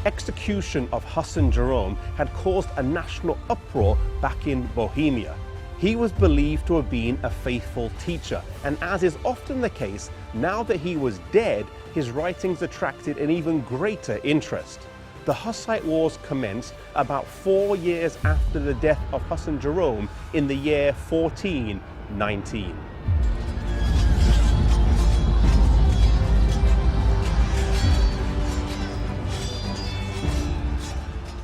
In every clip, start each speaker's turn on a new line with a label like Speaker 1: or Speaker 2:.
Speaker 1: execution of Hassan Jerome had caused a national uproar back in Bohemia. He was believed to have been a faithful teacher, and as is often the case, now that he was dead, his writings attracted an even greater interest. The Hussite Wars commenced about 4 years after the death of Hassan Jerome in the year 1419.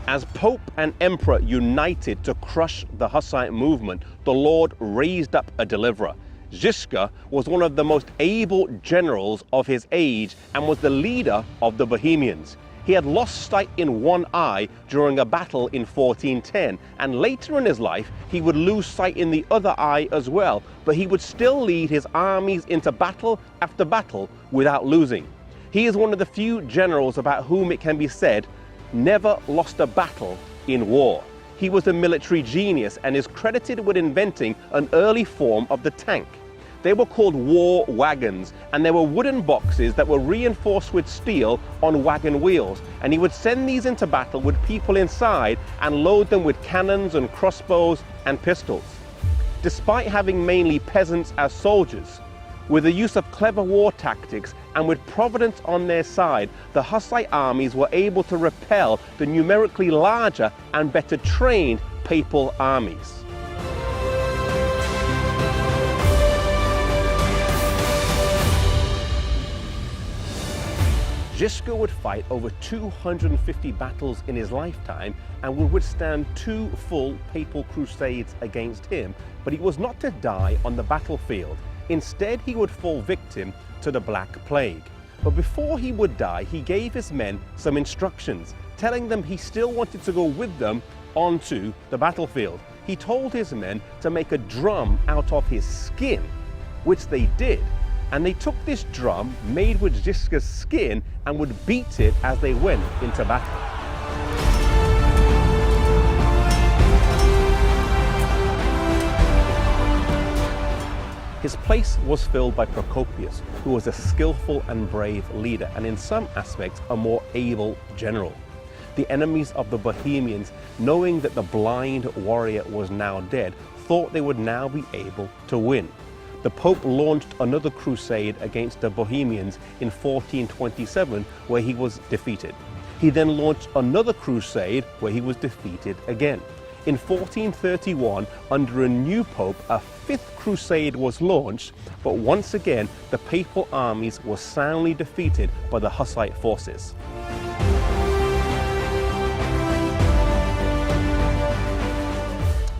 Speaker 1: As Pope and Emperor united to crush the Hussite movement, the Lord raised up a deliverer. Ziska was one of the most able generals of his age and was the leader of the Bohemians. He had lost sight in one eye during a battle in 1410, and later in his life he would lose sight in the other eye as well, but he would still lead his armies into battle after battle without losing. He is one of the few generals about whom it can be said, never lost a battle in war. He was a military genius and is credited with inventing an early form of the tank. They were called war wagons, and they were wooden boxes that were reinforced with steel on wagon wheels, and he would send these into battle with people inside and load them with cannons and crossbows and pistols. Despite having mainly peasants as soldiers, with the use of clever war tactics and with Providence on their side, the Hussite armies were able to repel the numerically larger and better trained papal armies. Ziska would fight over 250 battles in his lifetime and would withstand 2 full papal crusades against him, but he was not to die on the battlefield. Instead, he would fall victim to the Black Plague. But before he would die, he gave his men some instructions, telling them he still wanted to go with them onto the battlefield. He told his men to make a drum out of his skin, which they did. And they took this drum made with Ziska's skin and would beat it as they went into battle. His place was filled by Procopius, who was a skillful and brave leader, and in some aspects a more able general. The enemies of the Bohemians, knowing that the blind warrior was now dead, thought they would now be able to win. The Pope launched another crusade against the Bohemians in 1427, where he was defeated. He then launched another crusade where he was defeated again. In 1431, under a new pope, a 5th crusade was launched, but once again the papal armies were soundly defeated by the Hussite forces.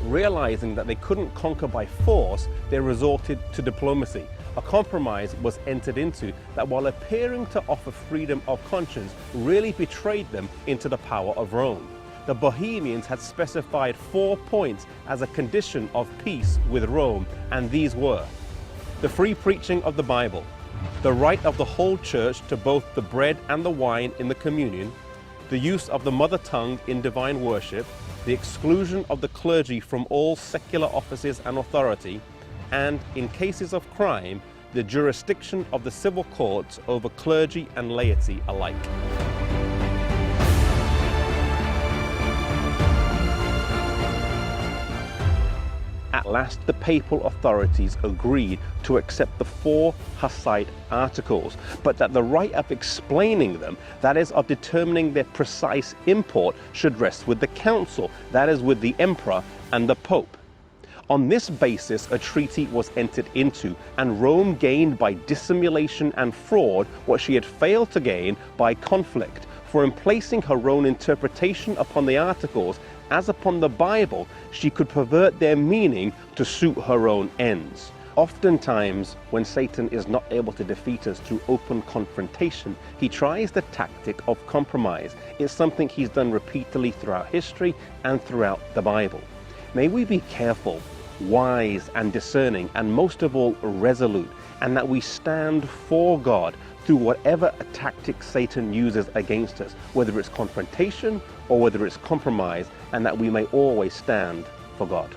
Speaker 1: Realizing that they couldn't conquer by force, they resorted to diplomacy. A compromise was entered into that, while appearing to offer freedom of conscience, really betrayed them into the power of Rome. The Bohemians had specified 4 points as a condition of peace with Rome, and these were: the free preaching of the Bible, the right of the whole church to both the bread and the wine in the communion, the use of the mother tongue in divine worship, the exclusion of the clergy from all secular offices and authority, and, in cases of crime, the jurisdiction of the civil courts over clergy and laity alike. At last, the papal authorities agreed to accept the 4 Hussite articles, but that the right of explaining them, that is, of determining their precise import, should rest with the council, that is, with the emperor and the pope. On this basis, a treaty was entered into, and Rome gained by dissimulation and fraud what she had failed to gain by conflict. For in placing her own interpretation upon the articles, as upon the Bible, she could pervert their meaning to suit her own ends. Oftentimes, when Satan is not able to defeat us through open confrontation, he tries the tactic of compromise. It's something he's done repeatedly throughout history and throughout the Bible. May we be careful, wise and discerning, and most of all resolute, and that we stand for God through whatever tactic Satan uses against us, whether it's confrontation or whether it's compromise, and that we may always stand for God.